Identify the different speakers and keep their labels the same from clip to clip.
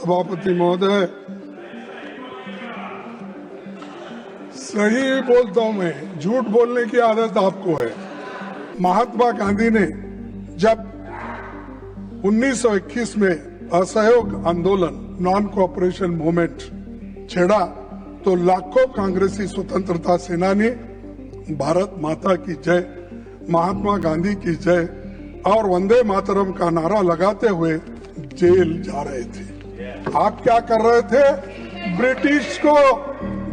Speaker 1: सभापति महोदय, सही बोलता हूं मैं, झूठ बोलने की आदत आपको है। महात्मा गांधी ने जब 1921 में असहयोग आंदोलन नॉन कोऑपरेशन मूवमेंट छेड़ा तो लाखों कांग्रेसी स्वतंत्रता सेनानी भारत माता की जय, महात्मा गांधी की जय और वंदे मातरम का नारा लगाते हुए जेल जा रहे थे। आप क्या कर रहे थे?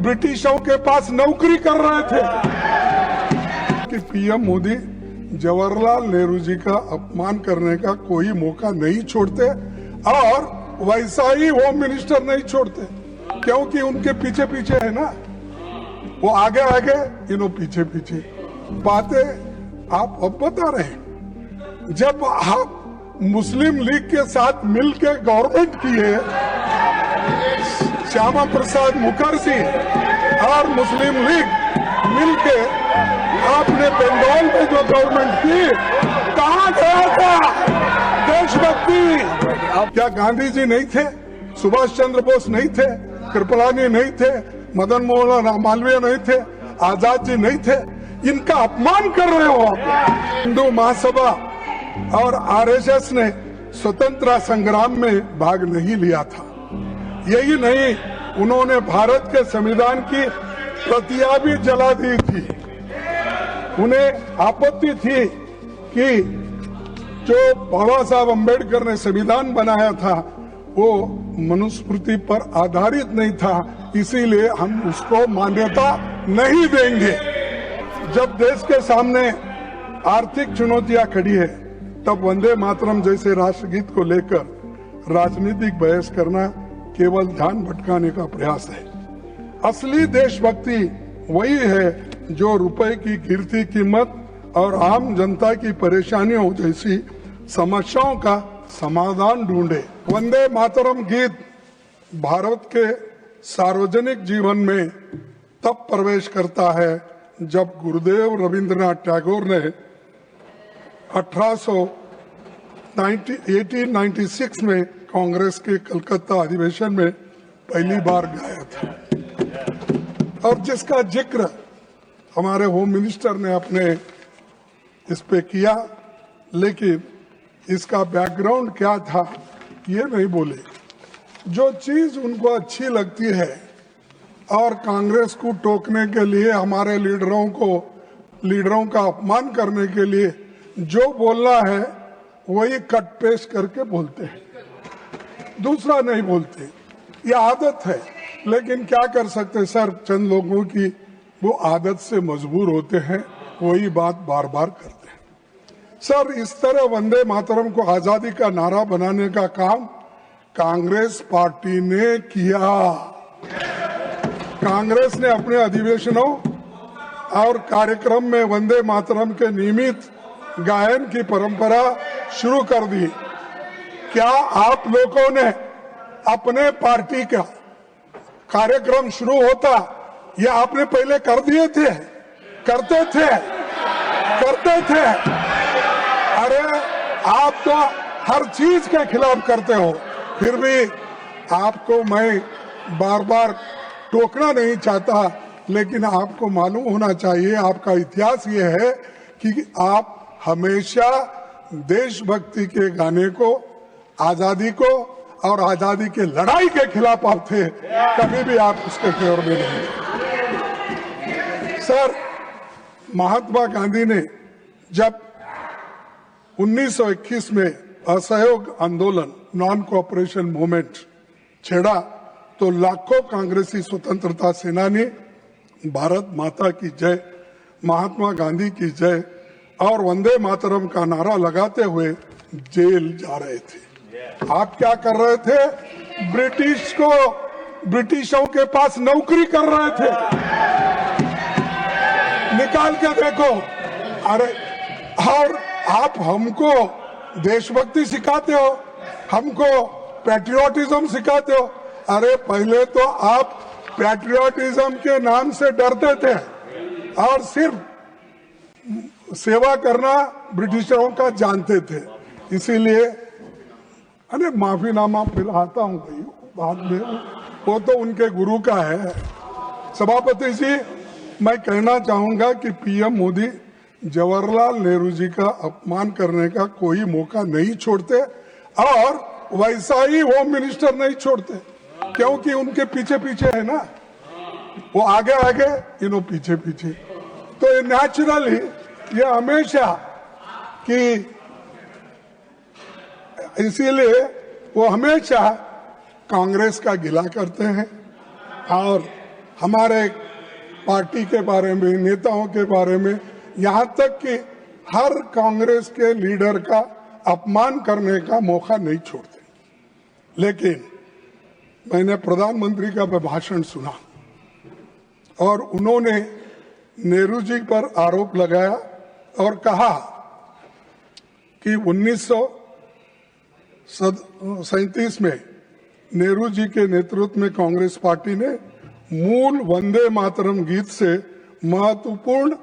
Speaker 1: ब्रिटिशों के पास नौकरी कर रहे थे कि पीएम मोदी जवाहरलाल नेहरू जी का अपमान करने का कोई मौका नहीं छोड़ते और वैसा ही होम मिनिस्टर नहीं छोड़ते, क्योंकि उनके पीछे पीछे है ना, वो आगे आगे इन्हों पीछे पीछे। बातें आप अब बता रहे हैं। जब आप मुस्लिम लीग के साथ मिलकर गवर्नमेंट की है, श्यामा प्रसाद मुखर्जी और मुस्लिम लीग मिलके आपने बंगाल में जो गवर्नमेंट की, कहाँ गया था देशभक्ति? क्या गांधी जी नहीं थे? सुभाष चंद्र बोस नहीं थे? कृपलानी नहीं थे? मदन मोहन मालवीय नहीं थे? आजाद जी नहीं थे? इनका अपमान कर रहे हो आप। हिंदू महासभा और आरएसएस ने स्वतंत्रता संग्राम में भाग नहीं लिया था। यही नहीं, उन्होंने भारत के संविधान की प्रतियां भी जला दी थी। उन्हें आपत्ति थी कि जो बाबा साहब अम्बेडकर ने संविधान बनाया था वो मनुस्मृति पर आधारित नहीं था, इसीलिए हम उसको मान्यता नहीं देंगे। जब देश के सामने आर्थिक चुनौतियां खड़ी है तब वंदे मातरम जैसे राष्ट्रगीत को लेकर राजनीतिक बहस करना केवल ध्यान भटकाने का प्रयास है। असली देशभक्ति वही है जो रुपए की गिरती कीमत और आम जनता की परेशानियों जैसी समस्याओं का समाधान ढूंढे। वंदे मातरम गीत भारत के सार्वजनिक जीवन में तब प्रवेश करता है जब गुरुदेव रविंद्रनाथ टैगोर ने 1896 में कांग्रेस के कलकत्ता अधिवेशन में पहली बार गाया था और जिसका जिक्र हमारे होम मिनिस्टर ने अपने इस पे किया, लेकिन इसका बैकग्राउंड क्या था ये नहीं बोले। जो चीज उनको अच्छी लगती है और कांग्रेस को टोकने के लिए, हमारे लीडरों का अपमान करने के लिए जो बोलना है वही कट पेस्ट करके बोलते हैं, दूसरा नहीं बोलते। ये आदत है, लेकिन क्या कर सकते सर, चंद लोगों की वो आदत से मजबूर होते हैं, वही बात बार बार करते हैं। सर, इस तरह वंदे मातरम को आजादी का नारा बनाने का काम कांग्रेस पार्टी ने किया। कांग्रेस ने अपने अधिवेशनों और कार्यक्रम में वंदे मातरम के नियमित गायन की परंपरा शुरू कर दी। क्या आप लोगों ने अपने पार्टी का कार्यक्रम शुरू होता ये आपने पहले कर दिए थे? करते थे। अरे आप तो हर चीज के खिलाफ करते हो, फिर भी आपको मैं बार बार टोकना नहीं चाहता, लेकिन आपको मालूम होना चाहिए, आपका इतिहास ये है कि आप हमेशा देशभक्ति के गाने को, आजादी को और आजादी के लड़ाई के खिलाफ आप थे, कभी भी आप उसके फेवर में नहीं। सर, महात्मा गांधी ने जब 1921 में असहयोग आंदोलन नॉन कोऑपरेशन मूवमेंट छेड़ा तो लाखों कांग्रेसी स्वतंत्रता सेनानी भारत माता की जय, महात्मा गांधी की जय और वंदे मातरम का नारा लगाते हुए जेल जा रहे थे। आप क्या कर रहे थे? ब्रिटिशों के पास नौकरी कर रहे थे। निकाल के देखो। अरे, और आप हमको देशभक्ति सिखाते हो, हमको पैट्रियोटिज्म सिखाते हो। अरे, पहले तो आप पैट्रियोटिज्म के नाम से डरते थे और सिर्फ सेवा करना ब्रिटिशरों का जानते थे, इसीलिए अरे माफीनामा पिलाता हूं भाई। बाद में वो तो उनके गुरु का है। सभापति जी, मैं कहना चाहूंगा कि पीएम मोदी जवाहरलाल नेहरू जी का अपमान करने का कोई मौका नहीं छोड़ते और वैसा ही होम मिनिस्टर नहीं छोड़ते, क्योंकि उनके पीछे पीछे है ना, वो आगे आगे इन्हों पीछे पीछे। तो ये नेचुरली ये हमेशा कि इसीलिए वो हमेशा कांग्रेस का गिला करते हैं और हमारे पार्टी के बारे में, नेताओं के बारे में, यहाँ तक कि हर कांग्रेस के लीडर का अपमान करने का मौका नहीं छोड़ते। लेकिन मैंने प्रधानमंत्री का भाषण सुना और उन्होंने नेहरू जी पर आरोप लगाया और कहा कि 1937 में नेहरू जी के नेतृत्व में कांग्रेस पार्टी ने मूल वंदे मातरम गीत से महत्वपूर्ण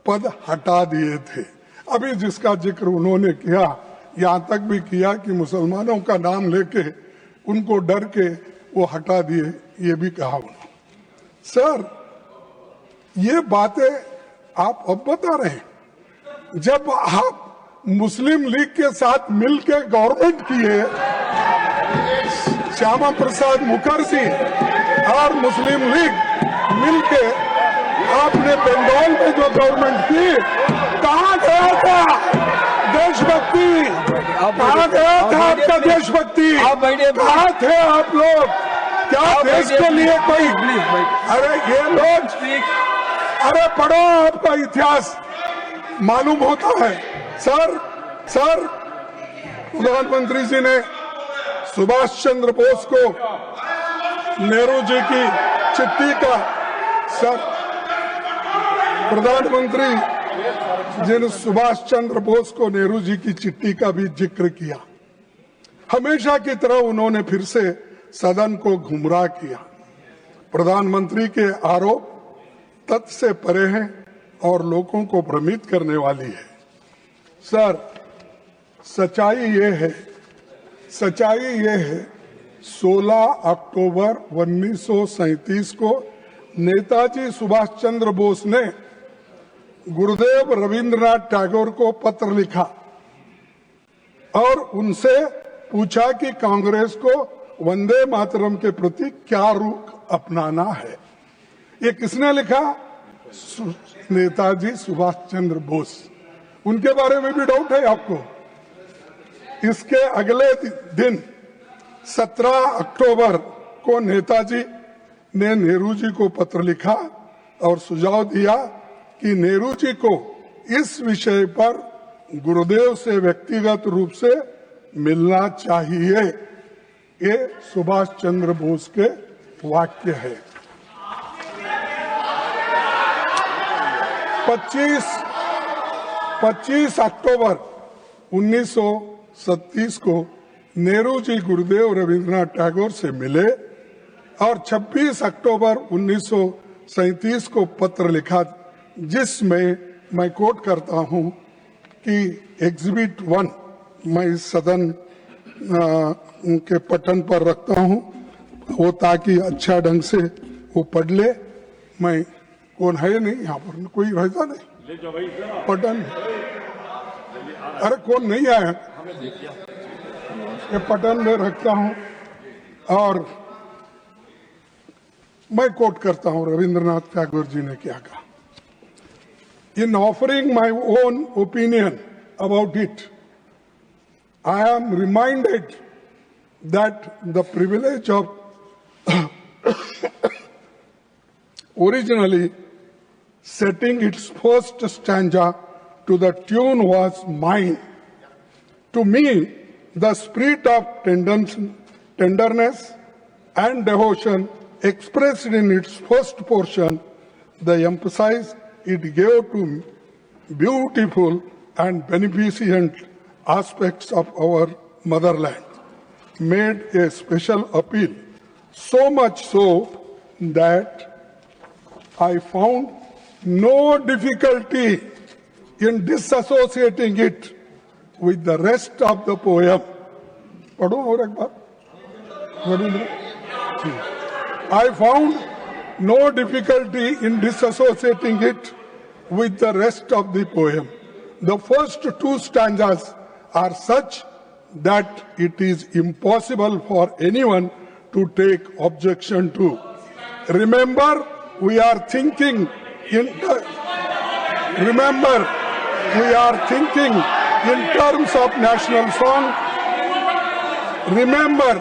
Speaker 1: पद हटा दिए थे। अभी जिसका जिक्र उन्होंने किया, यहाँ तक भी किया कि मुसलमानों का नाम लेके उनको डर के वो हटा दिए, ये भी कहा उन्होंने। सर, ये बातें आप अब बता रहे हैं, जब आप मुस्लिम लीग के साथ मिलकर गवर्नमेंट किए, श्यामा प्रसाद मुखर्जी और मुस्लिम लीग मिलके आपने बंगाल में जो गवर्नमेंट की, कहाँ गया था देशभक्ति? कहाँ गया था आपका देशभक्ति? कहाँ थे आप लोग? क्या देश के लिए कोई? अरे ये लोग, अरे पढ़ो, आपका इतिहास मालूम होता है। सर, प्रधानमंत्री जी ने सुभाष चंद्र बोस को नेहरू जी की चिट्ठी का, सर प्रधानमंत्री जी ने सुभाष चंद्र बोस को नेहरू जी की चिट्ठी का भी जिक्र किया। हमेशा की तरह उन्होंने फिर से सदन को गुमराह किया। प्रधानमंत्री के आरोप तथ्य से परे हैं और लोगों को भ्रमित करने वाली है। सर, सच्चाई ये है 16 अक्टूबर 1937 को नेताजी सुभाष चंद्र बोस ने गुरुदेव रविंद्रनाथ टैगोर को पत्र लिखा और उनसे पूछा कि कांग्रेस को वंदे मातरम के प्रति क्या रुख अपनाना है। ये किसने लिखा? नेताजी सुभाष चंद्र बोस। उनके बारे में भी डाउट है आपको? इसके अगले दिन 17 अक्टूबर को नेताजी ने नेहरू जी को पत्र लिखा और सुझाव दिया कि नेहरू जी को इस विषय पर गुरुदेव से व्यक्तिगत रूप से मिलना चाहिए। ये सुभाष चंद्र बोस के वाक्य है। 25 अक्टूबर 1937 को नेहरू जी गुरुदेव रविंद्रनाथ टैगोर से मिले और 26 अक्टूबर 1937 को पत्र लिखा, जिसमें मैं कोट करता हूं कि एग्जिबिट 1 मैं इस सदन के पटन पर रखता हूं, वो ताकि अच्छा ढंग से वो पढ़ ले। मैं कौन है नहीं यहाँ पर, कोई रहता नहीं पटन, अरे कौन नहीं आया, ये पटन में रखता हूं और मैं कोट करता हूं रविंद्रनाथ टैगोर जी ने क्या कहा। In offering my own opinion about it, I am reminded that the privilege of originally setting its first stanza to the tune was mine. To me, the spirit of tenderness and devotion expressed in its first portion, the emphasis it gave to beautiful and beneficent aspects of our motherland, made a special appeal, so much so that I found no difficulty in disassociating it with the rest of the poem. पढ़ो और एक बार रविंद्र थी। I found no difficulty in disassociating it with the rest of the poem. The first two stanzas are such that it is impossible for anyone to take objection to. Remember, we are thinking in terms of national song. Remember,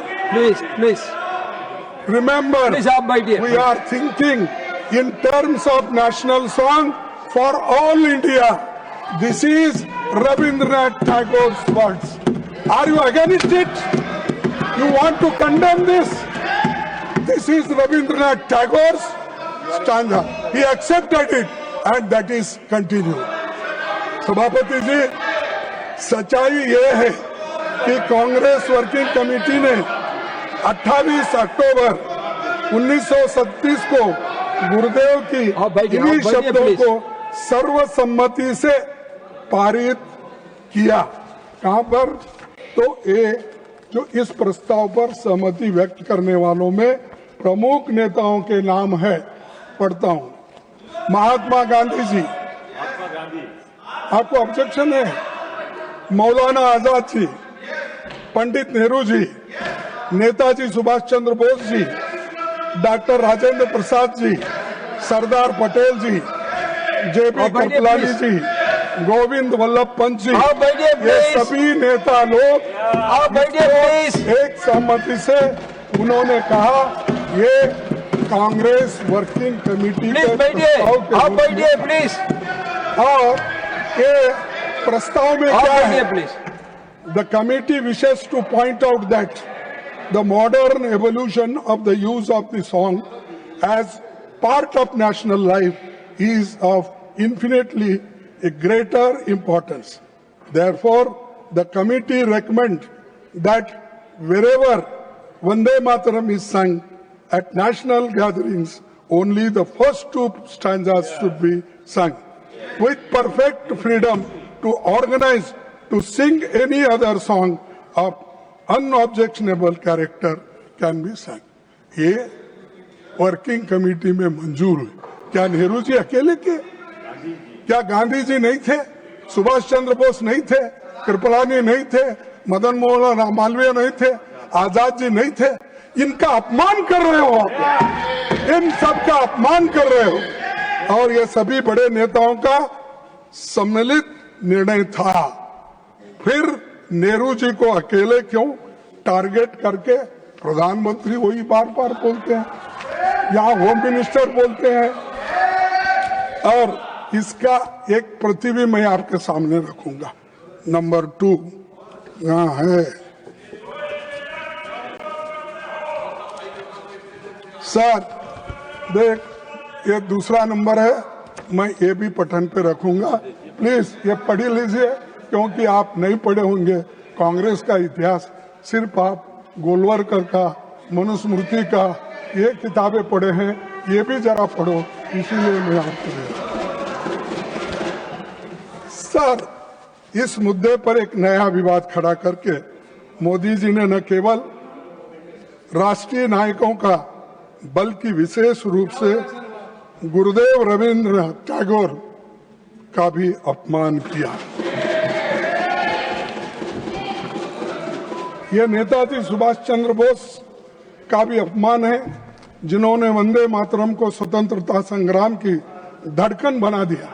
Speaker 1: we are thinking in terms of national song for all India. This is Rabindranath Tagore's words. Are you against it? You want to condemn this? This is Rabindranath Tagore's stanza. He accepted it and that is continued. सभापति जी, सच्चाई ये है कि Congress working committee ने 28 अक्टूबर 1937 को गुरुदेव की इन्हीं शब्दों को सर्वसम्मति से पारित किया। कहां पर? तो ये जो इस प्रस्ताव पर सहमति व्यक्त करने वालों में प्रमुख नेताओं के नाम है, पढ़ता हूं। महात्मा गांधी जी, आपको ऑब्जेक्शन है? मौलाना आजाद जी, पंडित नेहरू जी, नेताजी सुभाष चंद्र बोस जी, डॉक्टर राजेंद्र प्रसाद जी, सरदार पटेल जी, जेपी कृपलानी जी, गोविंद वल्लभ पंत जी, ये सभी नेता लोग एक सहमति से उन्होंने कहा ये कांग्रेस वर्किंग कमेटी के और ये प्रस्ताव में क्या है? The committee wishes to point out that the modern evolution of the use of the song as part of national life is of infinitely a greater importance. Therefore, the committee recommends that wherever Vande Mataram is sung at national gatherings, only the first two stanzas should be sung. With perfect freedom to organize to sing any other song of unobjectionable character can be sung. ये working committee में मंजूर हुई। क्या नेहरू जी अकेले के? क्या गांधी जी नहीं थे? सुभाष चंद्र बोस नहीं थे? कृपलानी नहीं थे? मदन मोहन मालवीय नहीं थे? आजाद जी नहीं थे? इनका अपमान कर रहे हो आप, इन सब का अपमान कर रहे हो। और ये सभी बड़े नेताओं का सम्मिलित निर्णय था। फिर नेहरू जी को अकेले क्यों टारगेट करके? प्रधानमंत्री वही बार बार बोलते हैं, यहाँ होम मिनिस्टर बोलते हैं। और इसका एक प्रति भी मैं आपके सामने रखूंगा। नंबर 2 यहाँ है सर, देख ये दूसरा नंबर है, मैं ये भी पठन पे रखूंगा। प्लीज ये पढ़ लीजिए, क्योंकि आप नहीं पढ़े होंगे कांग्रेस का इतिहास। सिर्फ आप गोलवरकर का, मनुस्मृति का ये किताबें पढ़े हैं, ये भी जरा पढ़ो, इसीलिए मैं आपको दे रहा हूं। सर, इस मुद्दे पर एक नया विवाद खड़ा करके मोदी जी ने न केवल राष्ट्रीय नायकों का बल्कि विशेष रूप से गुरुदेव रविंद्रनाथ टैगोर का भी अपमान किया। यह नेताजी सुभाष चंद्र बोस का भी अपमान है, जिन्होंने वंदे मातरम को स्वतंत्रता संग्राम की धड़कन बना दिया,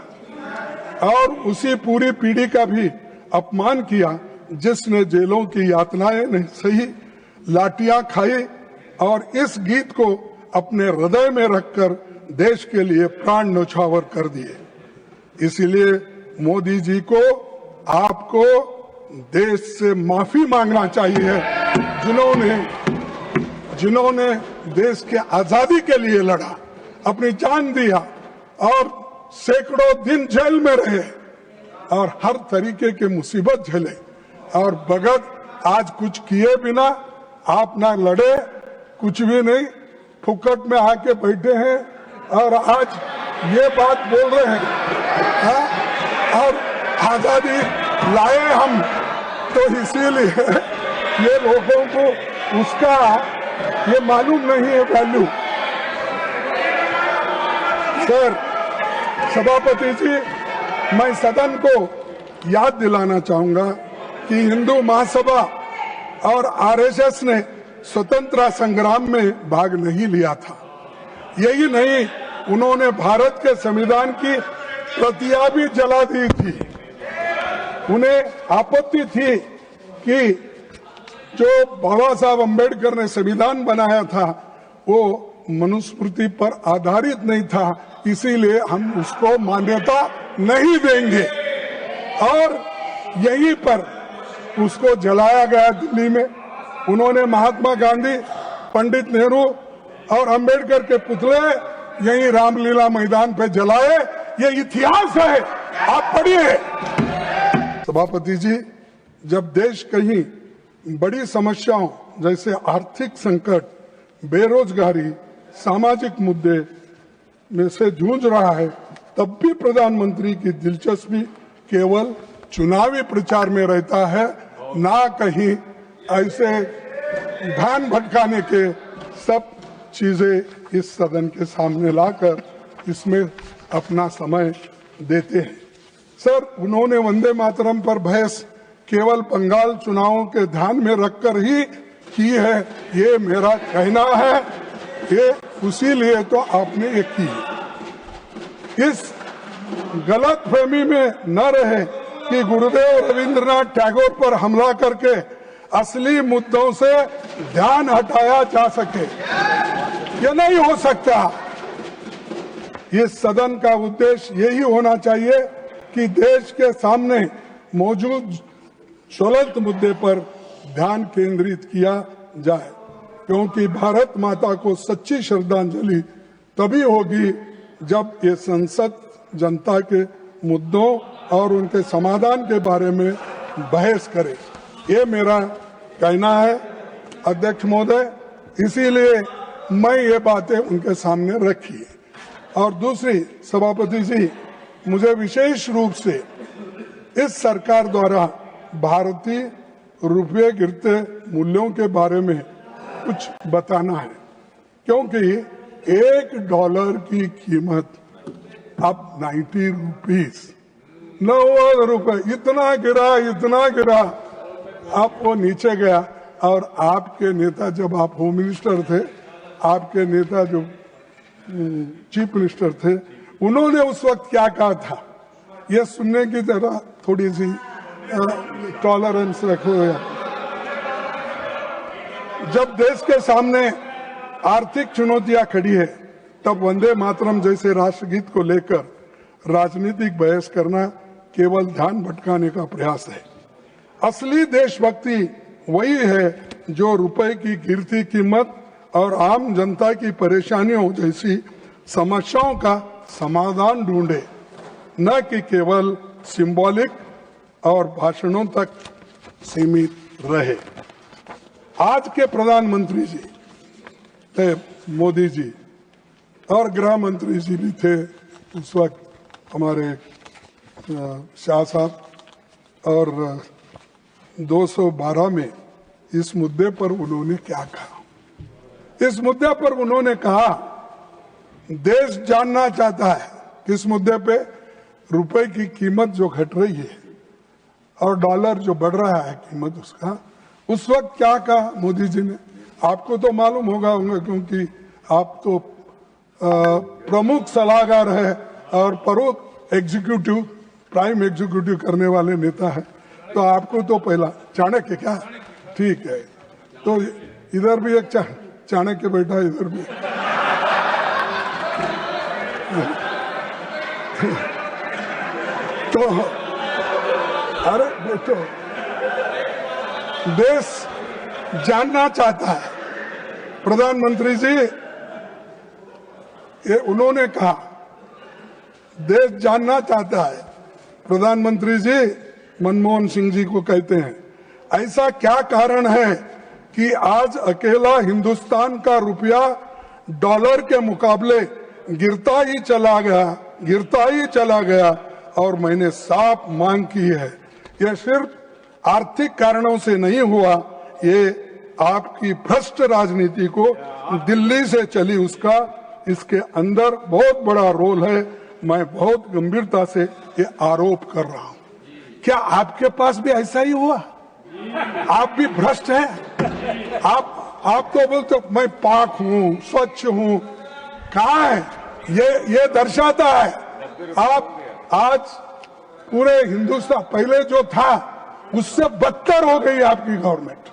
Speaker 1: और उसी पूरी पीढ़ी का भी अपमान किया जिसने जेलों की यातनाएं नहीं सही, लाठियां खाई और इस गीत को अपने हृदय में रखकर देश के लिए प्राण न्यौछावर कर दिए। इसीलिए मोदी जी को, आपको देश से माफी मांगना चाहिए, जिन्होंने देश के आजादी के लिए लड़ा, अपनी जान दिया और सैकड़ों दिन जेल में रहे और हर तरीके की मुसीबत झेले, और भगत आज कुछ किए बिना आप ना लड़े, कुछ भी नहीं, फुकट में आके बैठे हैं और आज ये बात बोल रहे हैं, और आजादी लाए हम तो इसीलिए ये लोगों को उसका ये मालूम नहीं है वैल्यू। सर, सभापति जी, मैं सदन को याद दिलाना चाहूंगा कि हिंदू महासभा और आरएसएस ने स्वतंत्रता संग्राम में भाग नहीं लिया था। यही नहीं, उन्होंने भारत के संविधान की प्रतियां भी जला दी थी। उन्हें आपत्ति थी कि जो बाबा साहब अम्बेडकर ने संविधान बनाया था वो मनुस्मृति पर आधारित नहीं था, इसीलिए हम उसको मान्यता नहीं देंगे। और यहीं पर उसको जलाया गया दिल्ली में। उन्होंने महात्मा गांधी, पंडित नेहरू और अंबेडकर के पुतले यहीं रामलीला मैदान पे जलाए। ये इतिहास है, आप पढ़िए। सभापति जी, जब देश कहीं बड़ी समस्याओं जैसे आर्थिक संकट, बेरोजगारी, सामाजिक मुद्दे में से जूझ रहा है, तब भी प्रधानमंत्री की दिलचस्पी केवल चुनावी प्रचार में रहता है, ना कहीं ऐसे ध्यान भटकाने के सब चीजें इस सदन के सामने लाकर इसमें अपना समय देते हैं। सर, उन्होंने वंदे मातरम पर बहस केवल बंगाल चुनावों के ध्यान में रखकर ही की है, ये मेरा कहना है। ये उसी लिए तो आपने ये की। इस गलत फहमी में न रहे कि गुरुदेव रविंद्रनाथ टैगोर पर हमला करके असली मुद्दों से ध्यान हटाया जा सके। ये नहीं हो सकता। इस सदन का उद्देश्य यही होना चाहिए कि देश के सामने मौजूद ज्वलंत मुद्दे पर ध्यान केंद्रित किया जाए, क्योंकि भारत माता को सच्ची श्रद्धांजलि तभी होगी जब ये संसद जनता के मुद्दों और उनके समाधान के बारे में बहस करे। ये मेरा कहना है अध्यक्ष महोदय, इसीलिए मैं ये बातें उनके सामने रखी है। और दूसरी, सभापति जी, मुझे विशेष रूप से इस सरकार द्वारा भारतीय रुपये गिरते मूल्यों के बारे में कुछ बताना है, क्योंकि $1 की कीमत अब 90 रुपीस, 90 रुपए, इतना गिरा, अब वो नीचे गया। और आपके नेता, जब आप होम मिनिस्टर थे, आपके नेता जो चीफ मिनिस्टर थे, उन्होंने उस वक्त क्या कहा था, ये सुनने की तरह थोड़ी सी टॉलरेंस रखो। जब देश के सामने आर्थिक चुनौतियां खड़ी है, तब वंदे मातरम जैसे राष्ट्रगीत को लेकर राजनीतिक बहस करना केवल ध्यान भटकाने का प्रयास है। असली देशभक्ति वही है जो रुपए की गिरती कीमत और आम जनता की परेशानियों जैसी समस्याओं का समाधान ढूंढे, न कि केवल सिंबॉलिक और भाषणों तक सीमित रहे। आज के प्रधानमंत्री जी थे मोदी जी, और गृह मंत्री जी भी थे उस वक्त हमारे शाह साहब, और 212 में इस मुद्दे पर उन्होंने क्या कहा। इस मुद्दे पर उन्होंने कहा, देश जानना चाहता है किस मुद्दे पे, रुपए की कीमत जो घट रही है और डॉलर जो बढ़ रहा है कीमत उसका। उस वक्त क्या कहा मोदी जी ने, आपको तो मालूम होगा, क्योंकि आप तो प्रमुख सलाहकार है और प्रमुख एग्जीक्यूटिव, प्राइम एग्जीक्यूटिव करने वाले नेता है, तो आपको तो पहला चाणक्य, क्या ठीक है, तो इधर भी एक चाणक्य बैठा है, इधर भी तो अरे बेटो, देश जानना चाहता है। प्रधानमंत्री जी, ये उन्होंने कहा, देश जानना चाहता है। प्रधानमंत्री जी मनमोहन सिंह जी को कहते हैं, ऐसा क्या कारण है कि आज अकेला हिंदुस्तान का रुपया डॉलर के मुकाबले गिरता ही चला गया, और मैंने साफ मांग की है, यह सिर्फ आर्थिक कारणों से नहीं हुआ, ये आपकी भ्रष्ट राजनीति को दिल्ली से चली उसका इसके अंदर बहुत बड़ा रोल है। मैं बहुत गंभीरता से ये आरोप कर रहा हूं। क्या आपके पास भी ऐसा ही हुआ? आप भी भ्रष्ट हैं? आप तो बोलते मैं पाक हूं, स्वच्छ हूं। कहाँ है? ये दर्शाता है आप आज पूरे हिंदुस्तान पहले जो था उससे बदतर हो गई आपकी गवर्नमेंट।